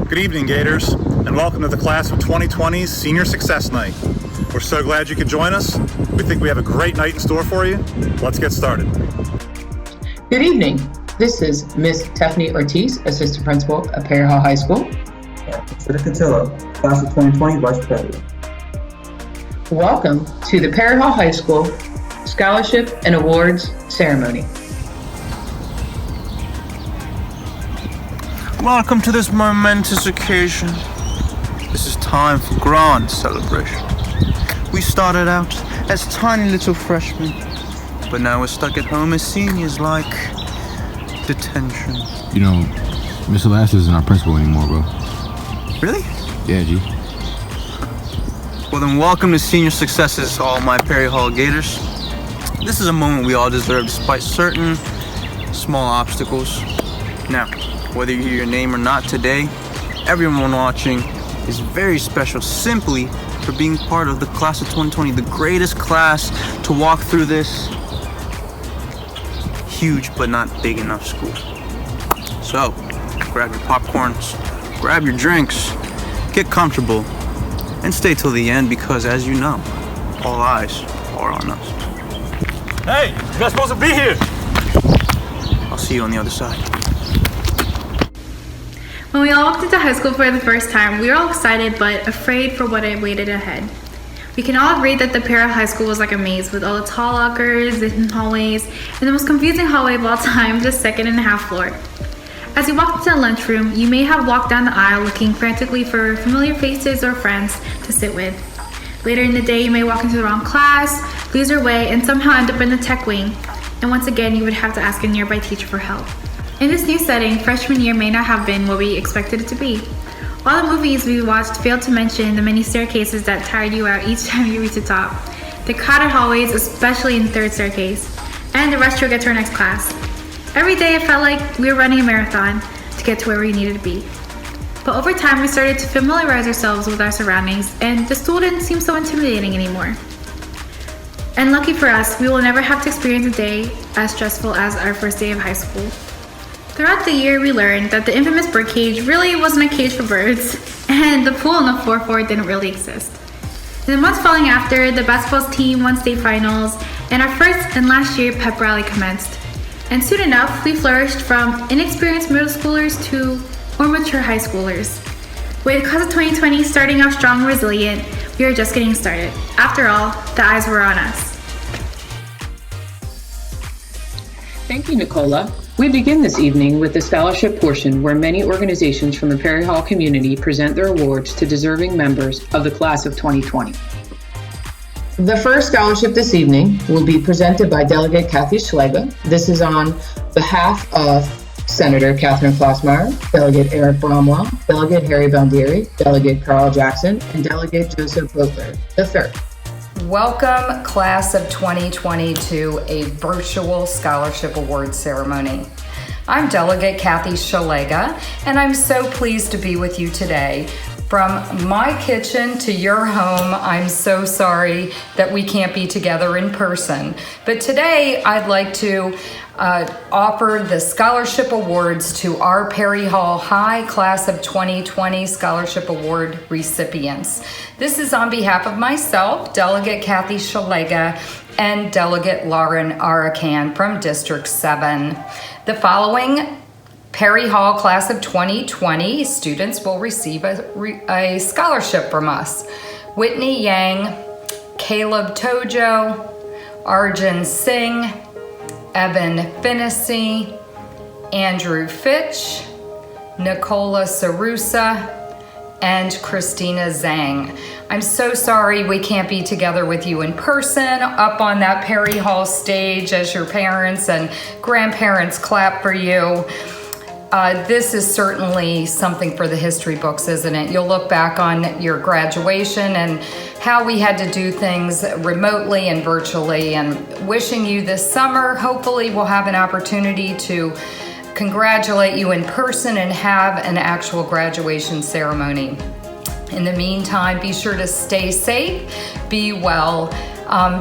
Good evening, Gators, and welcome to the class of 2020's Senior Success Night. We're so glad you could join us. We think we have a great night in store for you. Let's get started. Good evening. This is Miss Tiffany Ortiz, Assistant Principal at Perry Hall High School. Mr. Cantillo, Class of 2020 Vice President. Welcome to the Perry Hall High School Scholarship and Awards Ceremony. Welcome to this momentous occasion. This is time for grand celebration. We started out as tiny little freshmen, but now we're stuck at home as seniors like detention. You know, Mr. Lass isn't our principal anymore, bro. Really? Yeah, G. Well then, welcome to Senior Successes, all my Perry Hall Gators. This is a moment we all deserve despite certain small obstacles. Now, whether you hear your name or not today, everyone watching is very special simply for being part of the class of 2020, the greatest class to walk through this huge but not big enough school. So, grab your popcorns, grab your drinks, get comfortable, and stay till the end because, as you know, all eyes are on us. Hey, you guys supposed to be here. I'll see you on the other side. When we all walked into high school for the first time, we were all excited but afraid for what awaited ahead. We can all agree that the Perry High School was like a maze with all the tall lockers and hallways, and the most confusing hallway of all time, the second and a half floor. As you walked into the lunchroom, you may have walked down the aisle looking frantically for familiar faces or friends to sit with. Later in the day, you may walk into the wrong class, lose your way, and somehow end up in the tech wing. And once again, you would have to ask a nearby teacher for help. In this new setting, freshman year may not have been what we expected it to be. All the movies we watched failed to mention the many staircases that tired you out each time you reached the top, the crowded hallways, especially in the third staircase, and the rush to get to our next class. Every day it felt like we were running a marathon to get to where we needed to be. But over time, we started to familiarize ourselves with our surroundings, and the school didn't seem so intimidating anymore. And lucky for us, we will never have to experience a day as stressful as our first day of high school. Throughout the year, we learned that the infamous bird cage really wasn't a cage for birds, and the pool on the fourth floor didn't really exist. In the months following after, the basketball team won state finals, and our first and last year pep rally commenced. And soon enough, we flourished from inexperienced middle schoolers to more mature high schoolers. With the class of 2020 starting off strong and resilient, we were just getting started. After all, the eyes were on us. Thank you, Nicola. We begin this evening with the scholarship portion where many organizations from the Perry Hall community present their awards to deserving members of the class of 2020. The first scholarship this evening will be presented by Delegate Kathy Schlega. This is on behalf of Senator Catherine Klossmeyer, Delegate Eric Bromwell, Delegate Harry Baldieri, Delegate Carl Jackson, and Delegate Joseph Butler III. Welcome, Class of 2020, to a virtual scholarship award ceremony. I'm Delegate Kathy Schlega, and I'm so pleased to be with you today. From my kitchen to your home, I'm so sorry that we can't be together in person. But today, I'd like to offer the scholarship awards to our Perry Hall High Class of 2020 Scholarship Award recipients. This is on behalf of myself, Delegate Kathy Schlega, and Delegate Lauren Arakan from District 7. The following Perry Hall Class of 2020 students will receive a scholarship from us. Whitney Yang, Caleb Tojo, Arjun Singh, Evan Finnessy, Andrew Fitch, Nicola Sarusa, and Christina Zhang. I'm so sorry we can't be together with you in person up on that Perry Hall stage as your parents and grandparents clap for you. This is certainly something for the history books, isn't it? You'll look back on your graduation and how we had to do things remotely and virtually, and wishing you this summer, hopefully we'll have an opportunity to congratulate you in person and have an actual graduation ceremony. In the meantime, be sure to stay safe, be well.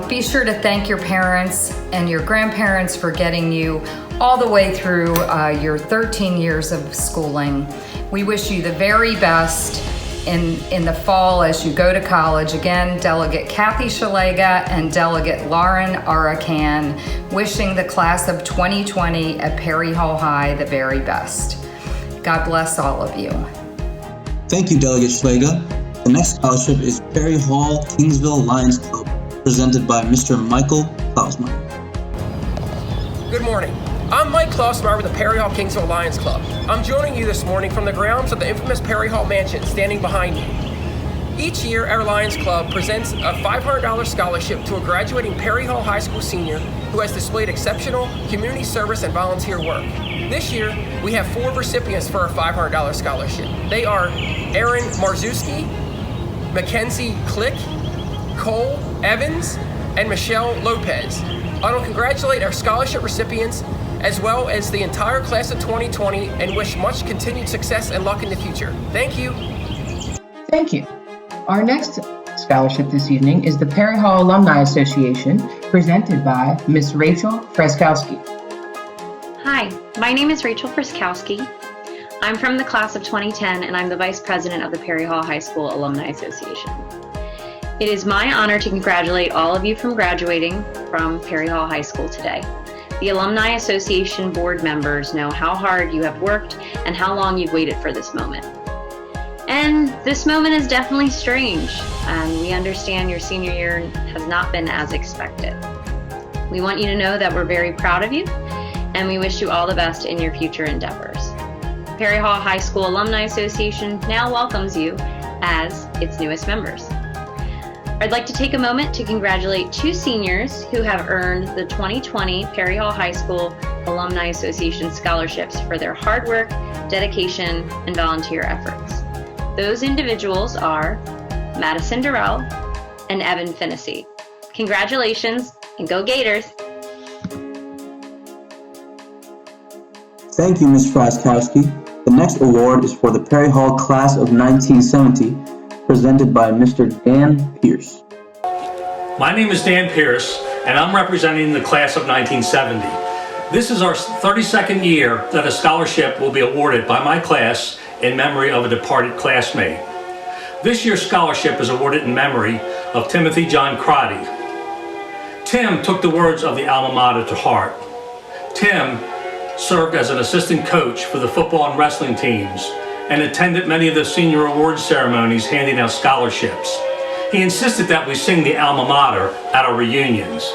Be sure to thank your parents and your grandparents for getting you all the way through your 13 years of schooling. We wish you the very best in the fall as you go to college. Again, Delegate Kathy Shalega and Delegate Lauren Arakan wishing the class of 2020 at Perry Hall High the very best. God bless all of you. Thank you, Delegate Shalega. The next scholarship is Perry Hall-Kingsville Lions Club, presented by Mr. Michael Klausmeyer. Good morning. I'm Mike Klausmeyer with the Perry Hall-Kingsville Lions Club. I'm joining you this morning from the grounds of the infamous Perry Hall Mansion standing behind me. Each year, our Lions Club presents a $500 scholarship to a graduating Perry Hall High School senior who has displayed exceptional community service and volunteer work. This year, we have 4 recipients for our $500 scholarship. They are Aaron Marzewski, Mackenzie Click, Cole Evans, and Michelle Lopez. I want to congratulate our scholarship recipients as well as the entire class of 2020 and wish much continued success and luck in the future. Thank you. Thank you. Our next scholarship this evening is the Perry Hall Alumni Association, presented by Ms. Rachel Freskowski. Hi, my name is Rachel Freskowski. I'm from the class of 2010 and I'm the Vice President of the Perry Hall High School Alumni Association. It is my honor to congratulate all of you from graduating from Perry Hall High School today. The Alumni Association board members know how hard you have worked and how long you've waited for this moment. And this moment is definitely strange, and we understand your senior year has not been as expected. We want you to know that we're very proud of you, and we wish you all the best in your future endeavors. Perry Hall High School Alumni Association now welcomes you as its newest members. I'd like to take a moment to congratulate 2 seniors who have earned the 2020 Perry Hall High School Alumni Association scholarships for their hard work, dedication, and volunteer efforts. Those individuals are Madison Durrell and Evan Finnessy. Congratulations, and go Gators! Thank you, Ms. Freskowski. The next award is for the Perry Hall Class of 1970, presented by Mr. Dan Pierce. My name is Dan Pierce, and I'm representing the class of 1970. This is our 32nd year that a scholarship will be awarded by my class in memory of a departed classmate. This year's scholarship is awarded in memory of Timothy John Crotty. Tim took the words of the alma mater to heart. Tim served as an assistant coach for the football and wrestling teams and attended many of the senior awards ceremonies handing out scholarships. He insisted that we sing the alma mater at our reunions.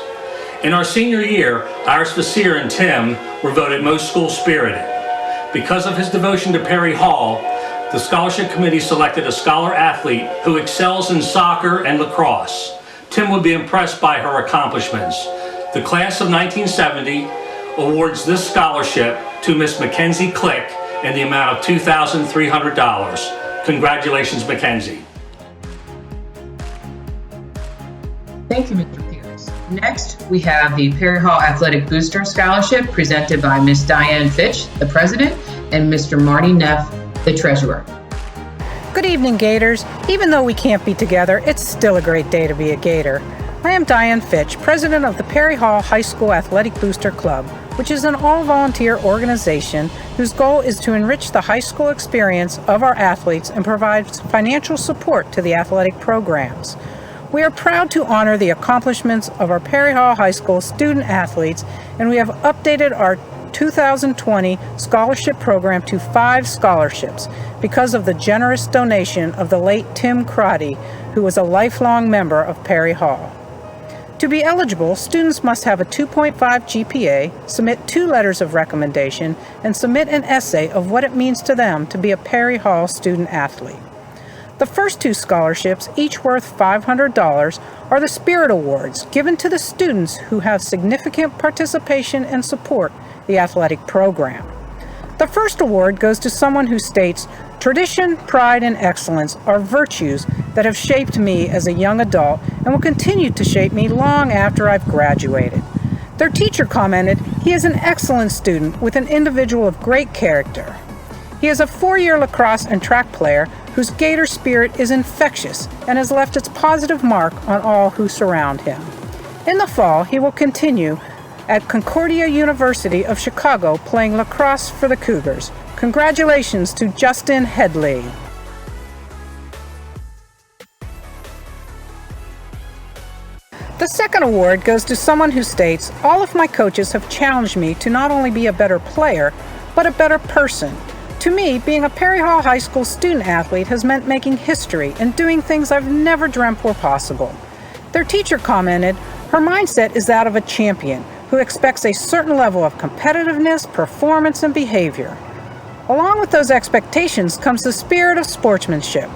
In our senior year, Iris Vasir and Tim were voted most school-spirited. Because of his devotion to Perry Hall, the scholarship committee selected a scholar athlete who excels in soccer and lacrosse. Tim would be impressed by her accomplishments. The class of 1970 awards this scholarship to Miss Mackenzie Click in the amount of $2,300. Congratulations, Mackenzie. Thank you, Mr. Pierce. Next, we have the Perry Hall Athletic Booster Scholarship, presented by Ms. Diane Fitch, the president, and Mr. Marty Neff, the treasurer. Good evening, Gators. Even though we can't be together, it's still a great day to be a Gator. I am Diane Fitch, president of the Perry Hall High School Athletic Booster Club, which is an all-volunteer organization whose goal is to enrich the high school experience of our athletes and provide financial support to the athletic programs. We are proud to honor the accomplishments of our Perry Hall High School student athletes, and we have updated our 2020 scholarship program to 5 scholarships because of the generous donation of the late Tim Crotty, who was a lifelong member of Perry Hall. To be eligible, students must have a 2.5 GPA, submit 2 letters of recommendation, and submit an essay of what it means to them to be a Perry Hall student athlete. The first 2 scholarships, each worth $500, are the Spirit Awards given to the students who have significant participation and support the athletic program. The first award goes to someone who states, "Tradition, pride, and excellence are virtues that have shaped me as a young adult and will continue to shape me long after I've graduated." Their teacher commented, "He is an excellent student with an individual of great character." He is a 4-year lacrosse and track player whose Gator spirit is infectious and has left its positive mark on all who surround him. In the fall, he will continue at Concordia University of Chicago playing lacrosse for the Cougars. Congratulations to Justin Headley. The second award goes to someone who states, all of my coaches have challenged me to not only be a better player, but a better person. To me, being a Perry Hall High School student athlete has meant making history and doing things I've never dreamt were possible. Their teacher commented, her mindset is that of a champion who expects a certain level of competitiveness, performance, and behavior. Along with those expectations comes the spirit of sportsmanship.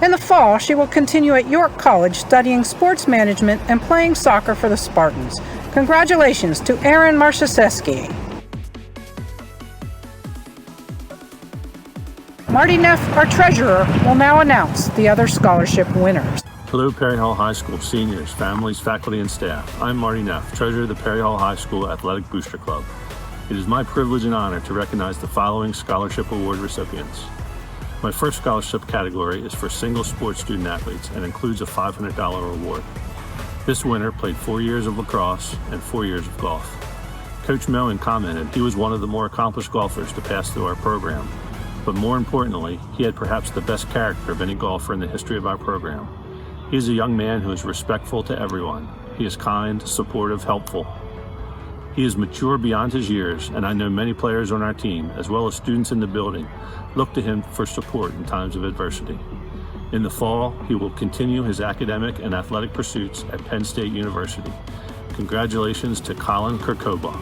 In the fall, she will continue at York College studying sports management and playing soccer for the Spartans. Congratulations to Erin Marszewski. Marty Neff, our treasurer, will now announce the other scholarship winners. Hello, Perry Hall High School seniors, families, faculty, and staff. I'm Marty Neff, treasurer of the Perry Hall High School Athletic Booster Club. It is my privilege and honor to recognize the following scholarship award recipients. My first scholarship category is for single sports student athletes and includes a $500 award. This winner played 4 years of lacrosse and 4 years of golf. Coach Moen commented he was one of the more accomplished golfers to pass through our program. But more importantly, he had perhaps the best character of any golfer in the history of our program. He is a young man who is respectful to everyone. He is kind, supportive, helpful. He is mature beyond his years, and I know many players on our team, as well as students in the building, look to him for support in times of adversity. In the fall, he will continue his academic and athletic pursuits at Penn State University. Congratulations to Colin Kirkhoba.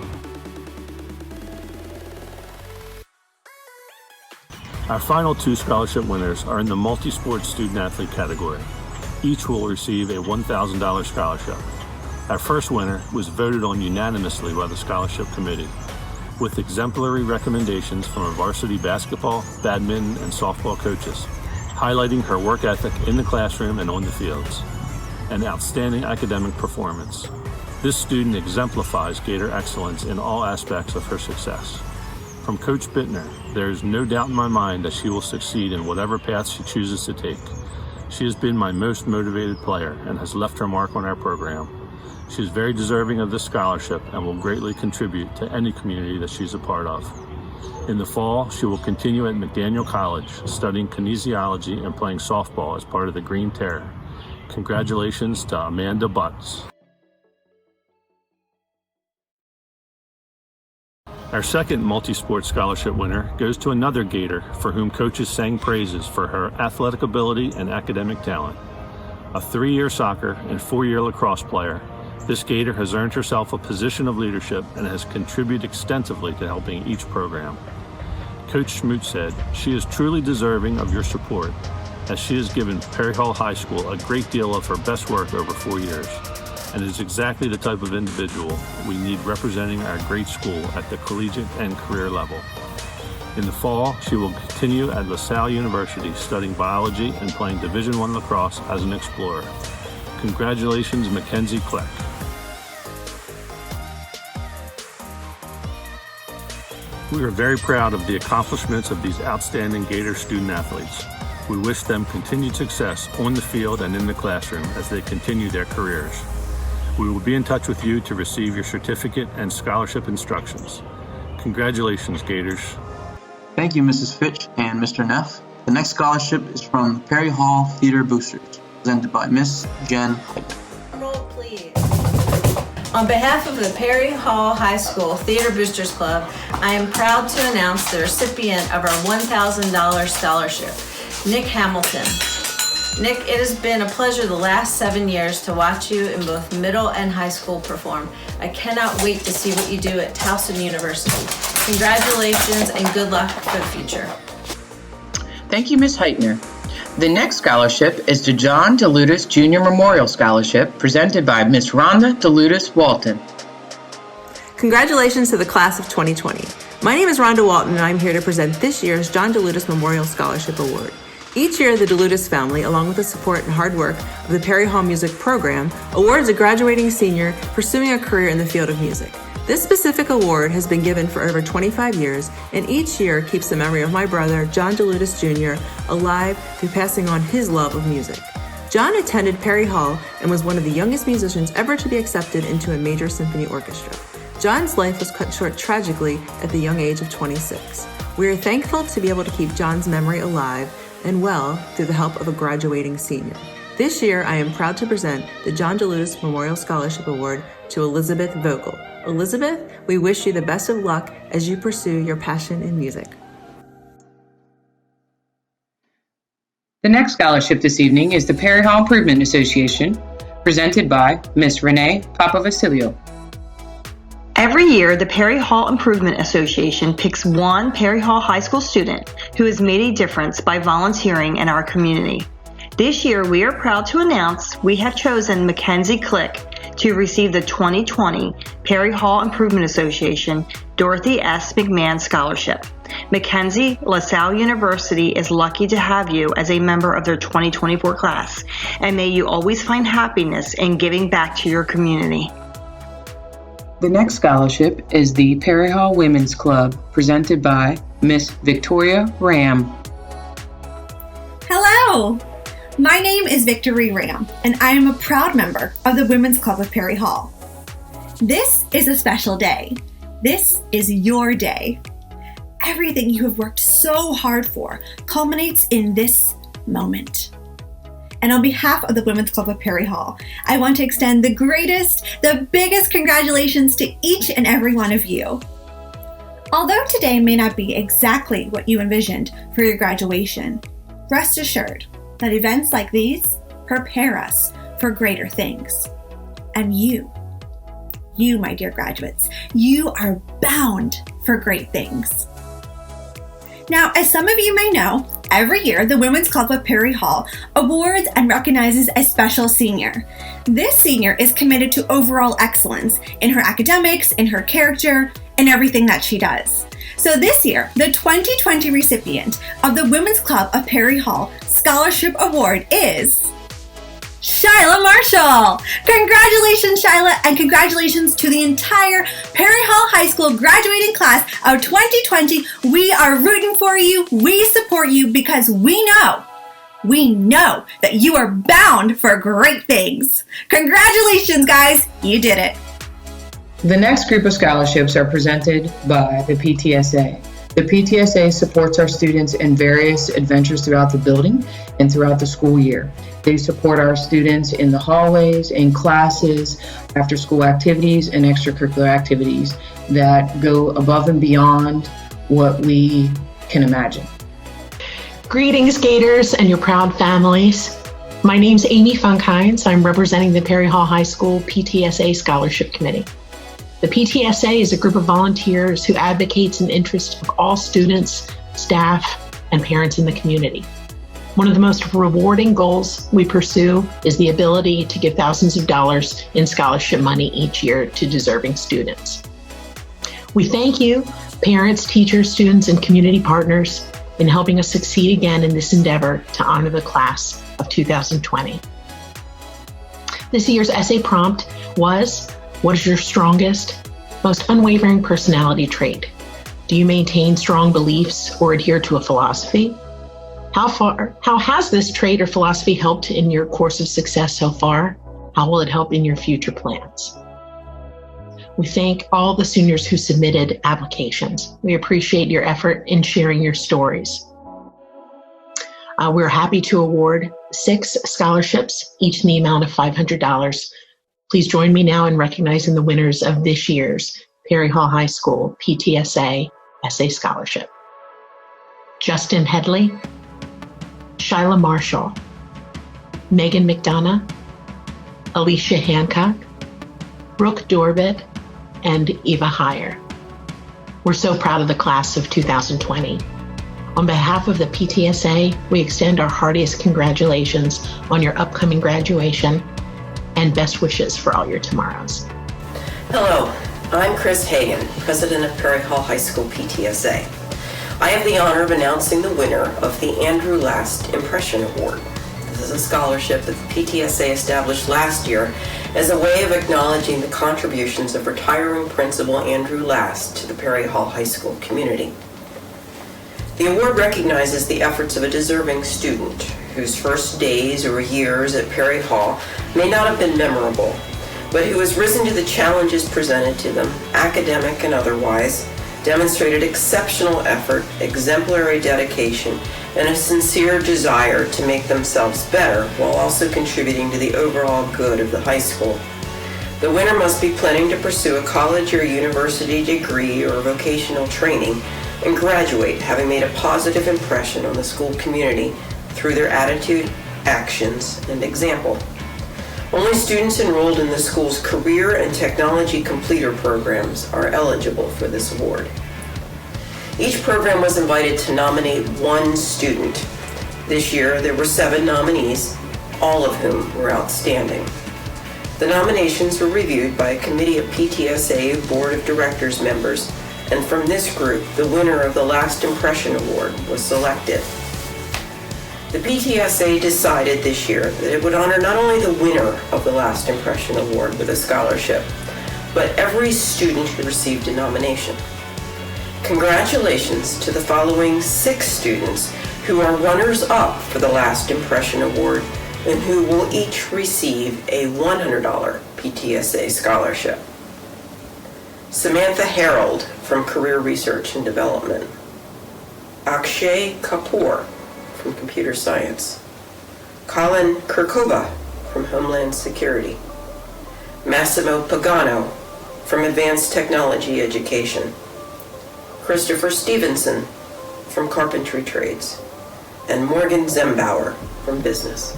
Our final two scholarship winners are in the multi-sport student athlete category. Each will receive a $1,000 scholarship. Our first winner was voted on unanimously by the scholarship committee, with exemplary recommendations from our varsity basketball, badminton, and softball coaches, highlighting her work ethic in the classroom and on the fields, and outstanding academic performance. This student exemplifies Gator excellence in all aspects of her success. From Coach Bittner, there is no doubt in my mind that she will succeed in whatever path she chooses to take. She has been my most motivated player and has left her mark on our program. She is very deserving of this scholarship and will greatly contribute to any community that she's a part of. In the fall, she will continue at McDaniel College, studying kinesiology and playing softball as part of the Green Terror. Congratulations to Amanda BUTZ. Our second multi-sport scholarship winner goes to another Gator for whom coaches sang praises for her athletic ability and academic talent. A 3-year soccer and 4-year lacrosse player, this Gator has earned herself a position of leadership and has contributed extensively to helping each program. Coach Schmoot said, she is truly deserving of your support, as she has given Perry Hall High School a great deal of her best work over 4 years, and is exactly the type of individual we need representing our great school at the collegiate and career level. In the fall, she will continue at LaSalle University studying biology and playing Division I lacrosse as an explorer. Congratulations, Mackenzie Click. We are very proud of the accomplishments of these outstanding Gator student athletes. We wish them continued success on the field and in the classroom as they continue their careers. We will be in touch with you to receive your certificate and scholarship instructions. Congratulations, Gators. Thank you, Mrs. Fitch and Mr. Neff. The next scholarship is from Perry Hall Theater Boosters, presented by Miss Jen Hyder. Roll, please. On behalf of the Perry Hall High School Theater Boosters Club, I am proud to announce the recipient of our $1,000 scholarship, Nick Hamilton. Nick, it has been a pleasure the last 7 years to watch you in both middle and high school perform. I cannot wait to see what you do at Towson University. Congratulations and good luck for the future. Thank you, Ms. Heitner. The next scholarship is the John DeLutis Jr. Memorial Scholarship, presented by Ms. Rhonda DeLutis Walton. Congratulations to the class of 2020. My name is Rhonda Walton, and I'm here to present this year's John DeLutis Memorial Scholarship Award. Each year, the DeLutis family, along with the support and hard work of the Perry Hall Music Program, awards a graduating senior pursuing a career in the field of music. This specific award has been given for over 25 years, and each year keeps the memory of my brother, John DeLutis Jr., alive through passing on his love of music. John attended Perry Hall and was one of the youngest musicians ever to be accepted into a major symphony orchestra. John's life was cut short tragically at the young age of 26. We are thankful to be able to keep John's memory alive and well through the help of a graduating senior. This year, I am proud to present the John DeLutis Memorial Scholarship Award to Elizabeth Vogel. Elizabeth, we wish you the best of luck as you pursue your passion in music. The next scholarship this evening is the Perry Hall Improvement Association, presented by Miss Renee Papavasilio. Every year, the Perry Hall Improvement Association picks one Perry Hall High School student who has made a difference by volunteering in our community. This year, we are proud to announce we have chosen Mackenzie Click to receive the 2020 Perry Hall Improvement Association Dorothy S. McMahon Scholarship. Mackenzie, LaSalle University is lucky to have you as a member of their 2024 class, and may you always find happiness in giving back to your community. The next scholarship is the Perry Hall Women's Club, presented by Miss Victoria Ram. Hello! My name is Victory Ram, and I am a proud member of the Women's Club of Perry Hall. This is a special day. This is your day. Everything you have worked so hard for culminates in this moment. And on behalf of the Women's Club of Perry Hall, I want to extend the greatest, the biggest congratulations to each and every one of you. Although today may not be exactly what you envisioned for your graduation, rest assured that events like these prepare us for greater things. And you, my dear graduates, you are bound for great things. Now, as some of you may know, every year the Women's Club of Perry Hall awards and recognizes a special senior. This senior is committed to overall excellence in her academics, in her character, and everything that she does. So this year, the 2020 recipient of the Women's Club of Perry Hall Scholarship Award is Shyla Marshall. Congratulations, Shyla, and congratulations to the entire Perry Hall High School graduating class of 2020. We are rooting for you. We support you because we know that you are bound for great things. Congratulations, guys. You did it. The next group of scholarships are presented by the PTSA. The PTSA supports our students in various adventures throughout the building and throughout the school year. They support our students in the hallways, in classes, after school activities, and extracurricular activities that go above and beyond what we can imagine. Greetings, Gators and your proud families. My name's Amy Funkhines. I'm representing the Perry Hall High School PTSA Scholarship Committee. The PTSA is a group of volunteers who advocates in the interest of all students, staff, and parents in the community. One of the most rewarding goals we pursue is the ability to give thousands of dollars in scholarship money each year to deserving students. We thank you, parents, teachers, students, and community partners, in helping us succeed again in this endeavor to honor the class of 2020. This year's essay prompt was, what is your strongest, most unwavering personality trait? Do you maintain strong beliefs or adhere to a philosophy? How has this trait or philosophy helped in your course of success so far? How will it help in your future plans? We thank all the seniors who submitted applications. We appreciate your effort in sharing your stories. We're happy to award 6 scholarships, each in the amount of $500. Please join me now in recognizing the winners of this year's Perry Hall High School PTSA Essay Scholarship. Justin Headley, Shyla Marshall, Megan McDonough, Alicia Hancock, Brooke Dorbit, and Eva Heyer. We're so proud of the class of 2020. On behalf of the PTSA, we extend our heartiest congratulations on your upcoming graduation and best wishes for all your tomorrows. Hello, I'm Chris Hagan, President of Perry Hall High School PTSA. I have the honor of announcing the winner of the Andrew Last Impression Award. This is a scholarship that the PTSA established last year as a way of acknowledging the contributions of retiring Principal Andrew Last to the Perry Hall High School community. The award recognizes the efforts of a deserving student whose first days or years at Perry Hall may not have been memorable, but who has risen to the challenges presented to them, academic and otherwise, demonstrated exceptional effort, exemplary dedication, and a sincere desire to make themselves better while also contributing to the overall good of the high school. The winner must be planning to pursue a college or university degree or vocational training and graduate having made a positive impression on the school community through their attitude, actions, and example. Only students enrolled in the school's career and technology completer programs are eligible for this award. Each program was invited to nominate one student. This year, there were 7 nominees, all of whom were outstanding. The nominations were reviewed by a committee of PTSA Board of Directors members, and from this group, the winner of the Last Impression Award was selected. The PTSA decided this year that it would honor not only the winner of the Last Impression Award with a scholarship, but every student who received a nomination. Congratulations to the following 6 students who are runners-up for the Last Impression Award and who will each receive a $100 PTSA scholarship. Samantha Harold from Career Research and Development. Akshay Kapoor from Computer Science. Colin Kirkova from Homeland Security. Massimo Pagano from Advanced Technology Education. Christopher Stevenson from Carpentry Trades. And Morgan Zembauer from Business.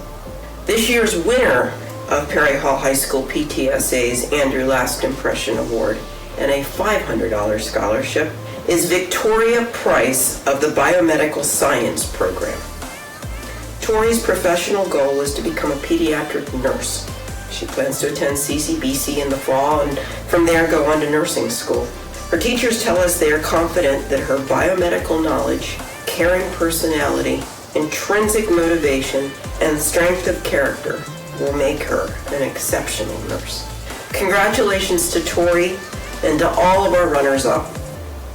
This year's winner of Perry Hall High School PTSA's Andrew Last Impression Award and a $500 scholarship is Victoria Price of the Biomedical Science Program. Tori's professional goal is to become a pediatric nurse. She plans to attend CCBC in the fall and from there go on to nursing school. Her teachers tell us they are confident that her biomedical knowledge, caring personality, intrinsic motivation, and strength of character will make her an exceptional nurse. Congratulations to Tori and to all of our runners-up.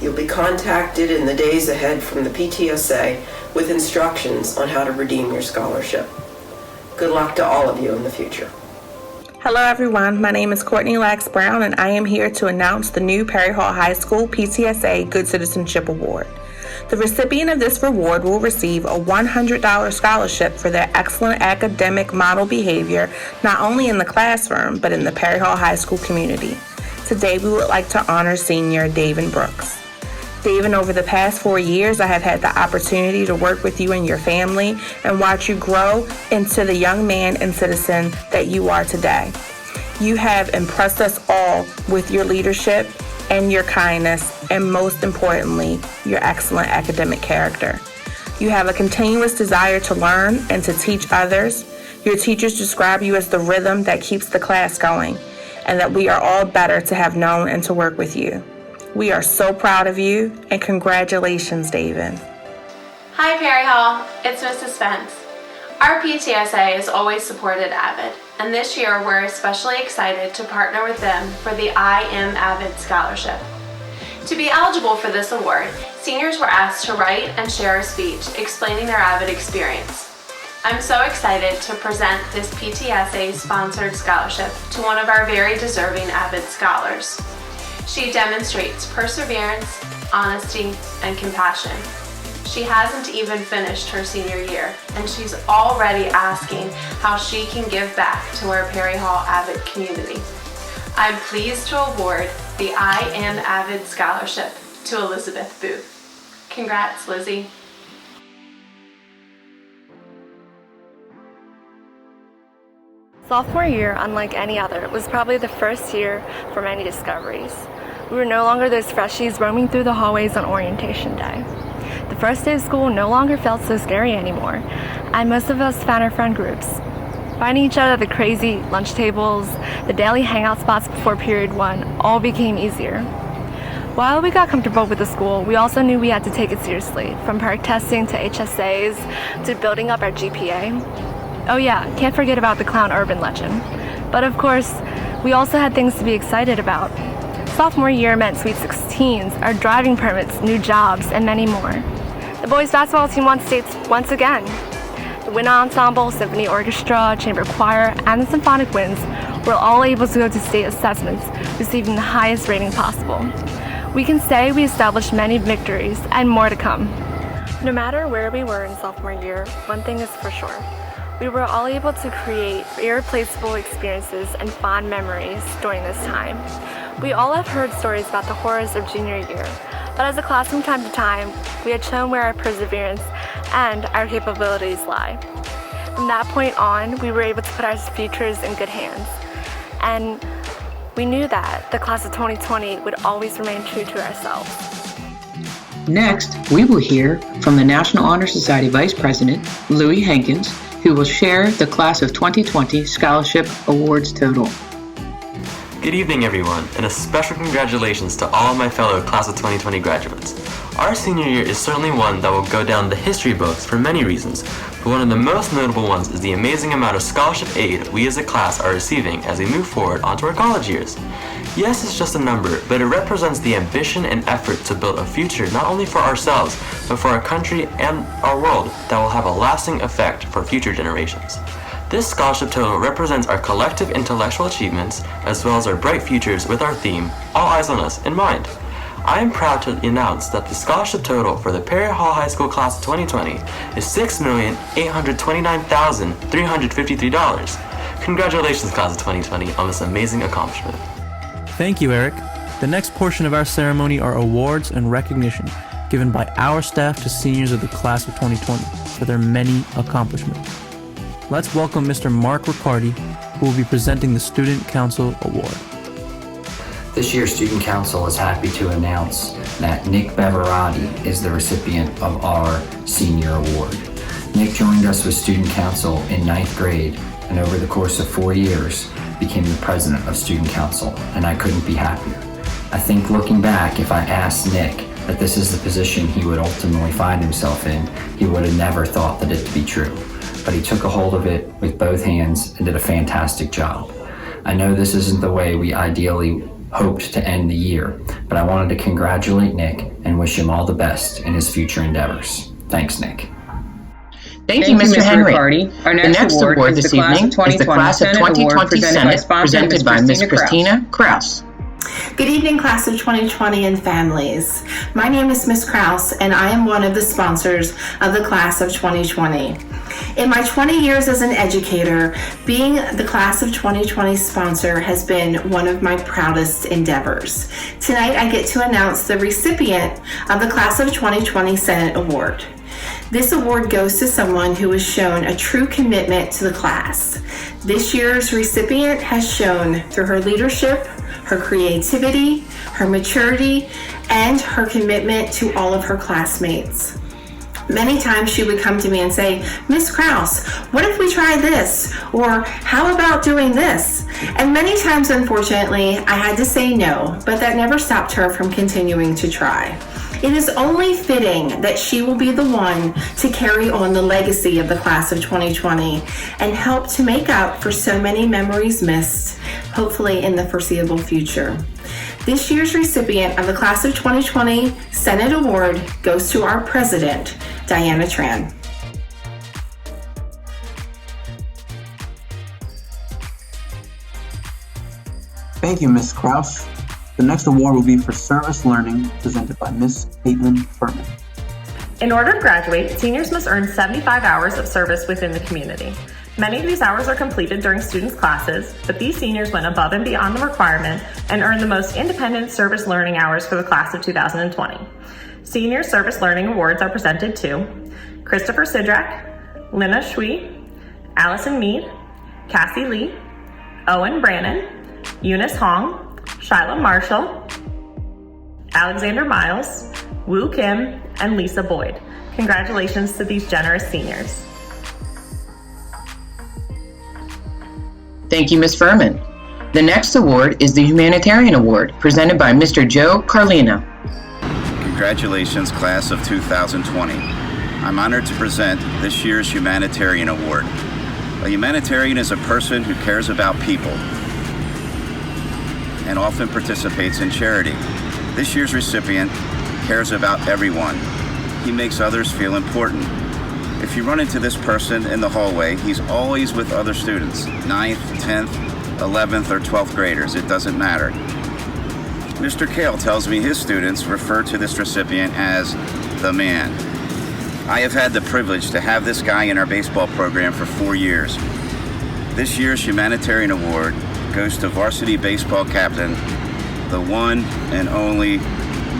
You'll be contacted in the days ahead from the PTSA with instructions on how to redeem your scholarship. Good luck to all of you in the future. Hello everyone, my name is Courtney Lax Brown and I am here to announce the new Perry Hall High School PTSA Good Citizenship Award. The recipient of this reward will receive a $100 scholarship for their excellent academic model behavior, not only in the classroom, but in the Perry Hall High School community. Today we would like to honor senior David Brooks. David, over the past 4 years, I have had the opportunity to work with you and your family and watch you grow into the young man and citizen that you are today. You have impressed us all with your leadership and your kindness, and most importantly, your excellent academic character. You have a continuous desire to learn and to teach others. Your teachers describe you as the rhythm that keeps the class going, and that we are all better to have known and to work with you. We are so proud of you, and congratulations, David. Hi, Perry Hall. It's Mrs. Spence. Our PTSA has always supported AVID, and this year we're especially excited to partner with them for the I Am AVID Scholarship. To be eligible for this award, seniors were asked to write and share a speech explaining their AVID experience. I'm so excited to present this PTSA-sponsored scholarship to one of our very deserving AVID scholars. She demonstrates perseverance, honesty, and compassion. She hasn't even finished her senior year, and she's already asking how she can give back to our Perry Hall AVID community. I'm pleased to award the I Am AVID Scholarship to Elizabeth Booth. Congrats, Lizzie. Sophomore year, unlike any other, was probably the first year for many discoveries. We were no longer those freshies roaming through the hallways on orientation day. The first day of school no longer felt so scary anymore, and most of us found our friend groups. Finding each other at the crazy lunch tables, the daily hangout spots before period 1, all became easier. While we got comfortable with the school, we also knew we had to take it seriously, from park testing to HSAs to building up our GPA. Oh yeah, can't forget about the clown urban legend. But of course, we also had things to be excited about. Sophomore year meant Sweet 16s, our driving permits, new jobs, and many more. The boys basketball team won states once again. The wind ensemble, symphony orchestra, chamber choir, and the symphonic winds We're all able to go to state assessments, receiving the highest rating possible. We can say we established many victories and more to come. No matter where we were in sophomore year, one thing is for sure. We were all able to create irreplaceable experiences and fond memories during this time. We all have heard stories about the horrors of junior year, but as a class from time to time, we had shown where our perseverance and our capabilities lie. From that point on, we were able to put our futures in good hands. And we knew that the class of 2020 would always remain true to ourselves. Next, we will hear from the National Honor Society Vice President, Louis Hankins, who will share the Class of 2020 Scholarship Awards total. Good evening, everyone, and a special congratulations to all of my fellow Class of 2020 graduates. Our senior year is certainly one that will go down the history books for many reasons, but one of the most notable ones is the amazing amount of scholarship aid we as a class are receiving as we move forward onto our college years. Yes, it's just a number, but it represents the ambition and effort to build a future not only for ourselves, but for our country and our world that will have a lasting effect for future generations. This scholarship total represents our collective intellectual achievements as well as our bright futures with our theme, All Eyes on Us, in mind. I am proud to announce that the scholarship total for the Perry Hall High School Class of 2020 is $6,829,353. Congratulations, Class of 2020, on this amazing accomplishment. Thank you, Eric. The next portion of our ceremony are awards and recognition given by our staff to seniors of the Class of 2020 for their many accomplishments. Let's welcome Mr. Mark Riccardi, who will be presenting the Student Council Award. This year's Student Council is happy to announce that Nick Beverati is the recipient of our Senior Award. Nick joined us with Student Council in 9th grade and over the course of 4 years became the president of Student Council, and I couldn't be happier. I think looking back, if I asked Nick that this is the position he would ultimately find himself in, he would have never thought that it to be true. But he took a hold of it with both hands and did a fantastic job. I know this isn't the way we ideally hoped to end the year, but I wanted to congratulate Nick and wish him all the best in his future endeavors. Thanks, Nick. Thank you, Mr. Henry. Our next award this evening is the Class of 2020 Senate, presented by Ms. Christina Kraus. Good evening, Class of 2020 and families. My name is Ms. Kraus, and I am one of the sponsors of the Class of 2020. In my 20 years as an educator, being the Class of 2020 sponsor has been one of my proudest endeavors. Tonight, I get to announce the recipient of the Class of 2020 Senate Award. This award goes to someone who has shown a true commitment to the class. This year's recipient has shown through her leadership, her creativity, her maturity, and her commitment to all of her classmates. Many times she would come to me and say, Miss Kraus, what if we try this? Or how about doing this? And many times, unfortunately, I had to say no, but that never stopped her from continuing to try. It is only fitting that she will be the one to carry on the legacy of the Class of 2020 and help to make up for so many memories missed, hopefully in the foreseeable future. This year's recipient of the Class of 2020 Senate Award goes to our President, Diana Tran. Thank you, Ms. Kraus. The next award will be for service learning, presented by Ms. Caitlin Furman. In order to graduate, seniors must earn 75 hours of service within the community. Many of these hours are completed during students' classes, but these seniors went above and beyond the requirement and earned the most independent service learning hours for the Class of 2020. Senior Service Learning Awards are presented to Christopher Sidrak, Lina Shui, Allison Mead, Cassie Lee, Owen Brannon, Eunice Hong, Shyla Marshall, Alexander Miles, Woo Kim, and Lisa Boyd. Congratulations to these generous seniors. Thank you, Ms. Furman. The next award is the Humanitarian Award, presented by Mr. Joe Carlino. Congratulations, Class of 2020. I'm honored to present this year's Humanitarian Award. A humanitarian is a person who cares about people and often participates in charity. This year's recipient cares about everyone. He makes others feel important. If you run into this person in the hallway, he's always with other students, 9th, 10th, 11th, or 12th graders. It doesn't matter. Mr. Kale tells me his students refer to this recipient as the man. I have had the privilege to have this guy in our baseball program for 4 years. This year's Humanitarian Award goes to varsity baseball captain, the one and only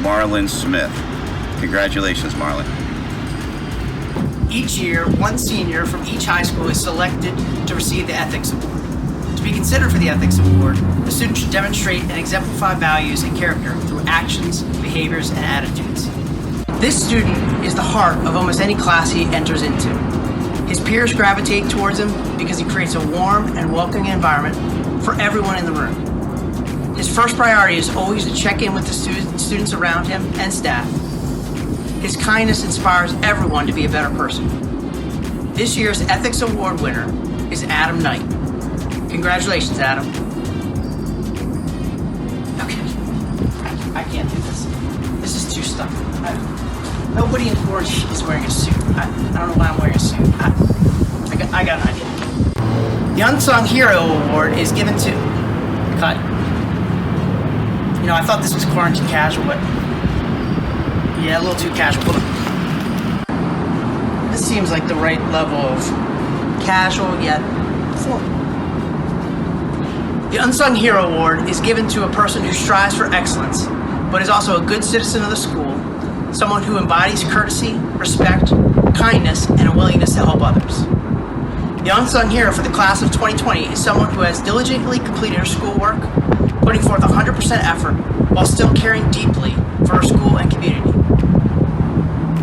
Marlon Smith. Congratulations, Marlon. Each year, one senior from each high school is selected to receive the Ethics Award. To be considered for the Ethics Award, the student should demonstrate and exemplify values and character through actions, behaviors, and attitudes. This student is the heart of almost any class he enters into. His peers gravitate towards him because he creates a warm and welcoming environment for everyone in the room. His first priority is always to check in with the students around him and staff. His kindness inspires everyone to be a better person. This year's Ethics Award winner is Adam Knight. Congratulations, Adam. Okay, I can't do this. This is too stuffy. Nobody in Forge is wearing a suit. I don't know why I'm wearing a suit. I got an idea. The Unsung Hero Award is given to... Cut. You know, I thought this was quarantine casual, but... Yeah, a little too casual. This seems like the right level of casual yet formal. The Unsung Hero Award is given to a person who strives for excellence, but is also a good citizen of the school, someone who embodies courtesy, respect, kindness, and a willingness to help others. The Unsung Hero for the class of 2020 is someone who has diligently completed her schoolwork, putting forth 100% effort while still caring deeply for her school and community.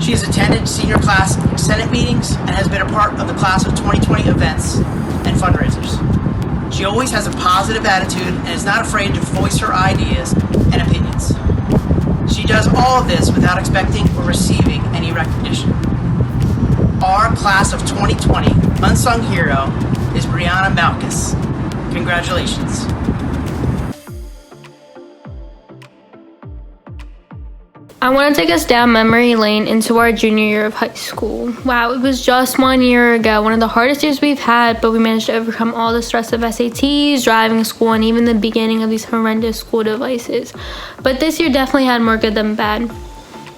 She has attended senior class Senate meetings and has been a part of the class of 2020 events and fundraisers. She always has a positive attitude and is not afraid to voice her ideas and opinions. She does all of this without expecting or receiving any recognition. Our class of 2020 Unsung Hero is Brianna Malkus. Congratulations. I want to take us down memory lane into our junior year of high school. Wow, it was just 1 year ago, one of the hardest years we've had, but we managed to overcome all the stress of SATs, driving school, and even the beginning of these horrendous school devices. But this year definitely had more good than bad.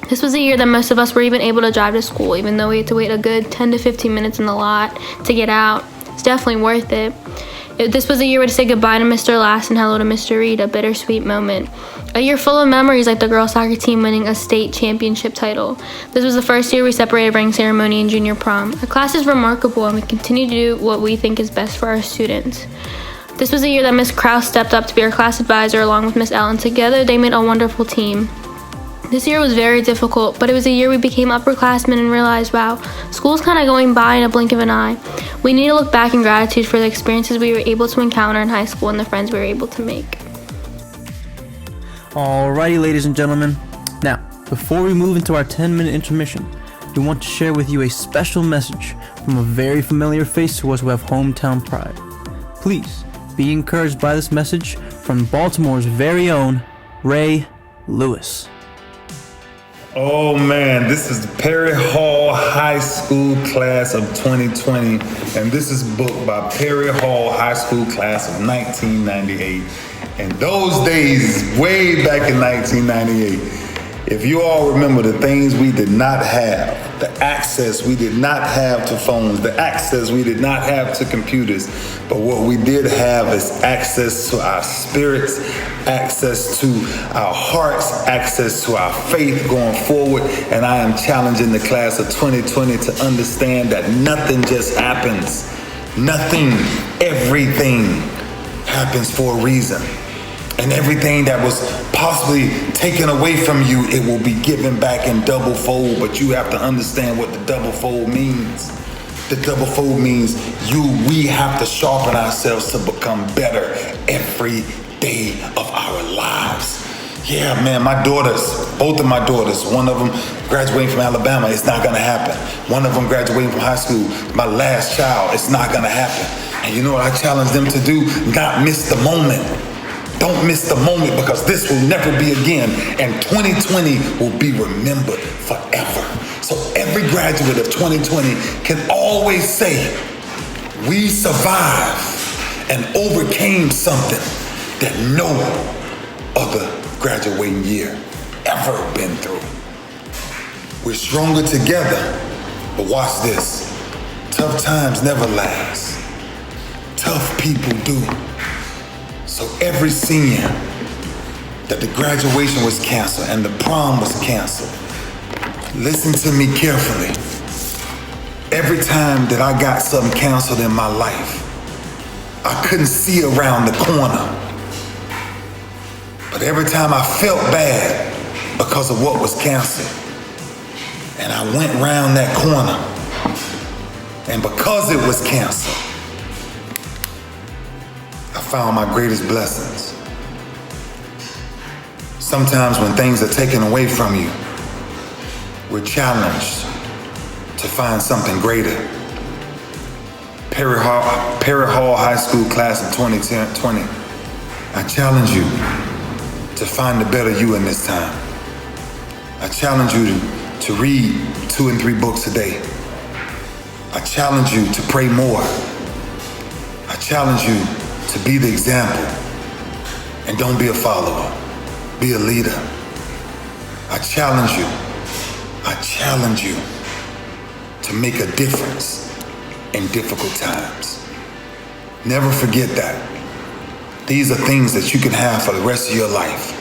This was a year that most of us were even able to drive to school, even though we had to wait a good 10 to 15 minutes in the lot to get out. It's definitely worth it. This was a year where to say goodbye to Mr. Last and hello to Mr. Reed, a bittersweet moment. A year full of memories like the girls soccer team winning a state championship title. This was the first year we separated ring ceremony and junior prom. Our class is remarkable and we continue to do what we think is best for our students. This was a year that Miss Krause stepped up to be our class advisor along with Miss Ellen. Together they made a wonderful team. This year was very difficult, but it was a year we became upperclassmen and realized, wow, school's kind of going by in a blink of an eye. We need to look back in gratitude for the experiences we were able to encounter in high school and the friends we were able to make. Alrighty, ladies and gentlemen. Now, before we move into our 10-minute intermission, we want to share with you a special message from a very familiar face to us who have hometown pride. Please be encouraged by this message from Baltimore's very own Ray Lewis. Oh man, this is the Perry Hall High School class of 2020, and this is booked by Perry Hall High School class of 1998. And those days, way back in 1998, if you all remember the things we did not have, the access we did not have to phones, the access we did not have to computers, but what we did have is access to our spirits, access to our hearts, access to our faith going forward. And I am challenging the class of 2020 to understand that nothing just happens. Nothing, everything happens for a reason. And everything that was possibly taken away from you, it will be given back in double fold. But you have to understand what the double fold means. The double fold means we have to sharpen ourselves to become better every day of our lives. Yeah, man, my daughters, both of my daughters, one of them graduating from Alabama, it's not gonna happen. One of them graduating from high school, my last child, it's not gonna happen. And you know what I challenge them to do? Not miss the moment. Don't miss the moment, because this will never be again, and 2020 will be remembered forever. So every graduate of 2020 can always say, we survived and overcame something that no other graduating year ever been through. We're stronger together, but watch this. Tough times never last. Tough people do. So every senior that the graduation was canceled and the prom was canceled, listen to me carefully. Every time that I got something canceled in my life, I couldn't see around the corner. But every time I felt bad because of what was canceled, and I went round that corner, and because it was canceled, I found my greatest blessings. Sometimes when things are taken away from you, we're challenged to find something greater. Perry Hall High School class of 2020, I challenge you to find the better you in this time. I challenge you to read 2 and 3 books a day. I challenge you to pray more. I challenge you to be the example. And don't be a follower, be a leader. I challenge you to make a difference in difficult times. Never forget that. These are things that you can have for the rest of your life,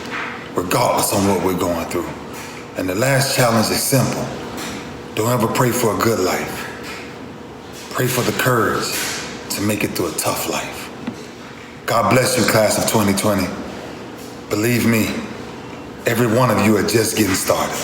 regardless of what we're going through. And the last challenge is simple. Don't ever pray for a good life. Pray for the courage to make it through a tough life. God bless you, class of 2020. Believe me, every one of you are just getting started.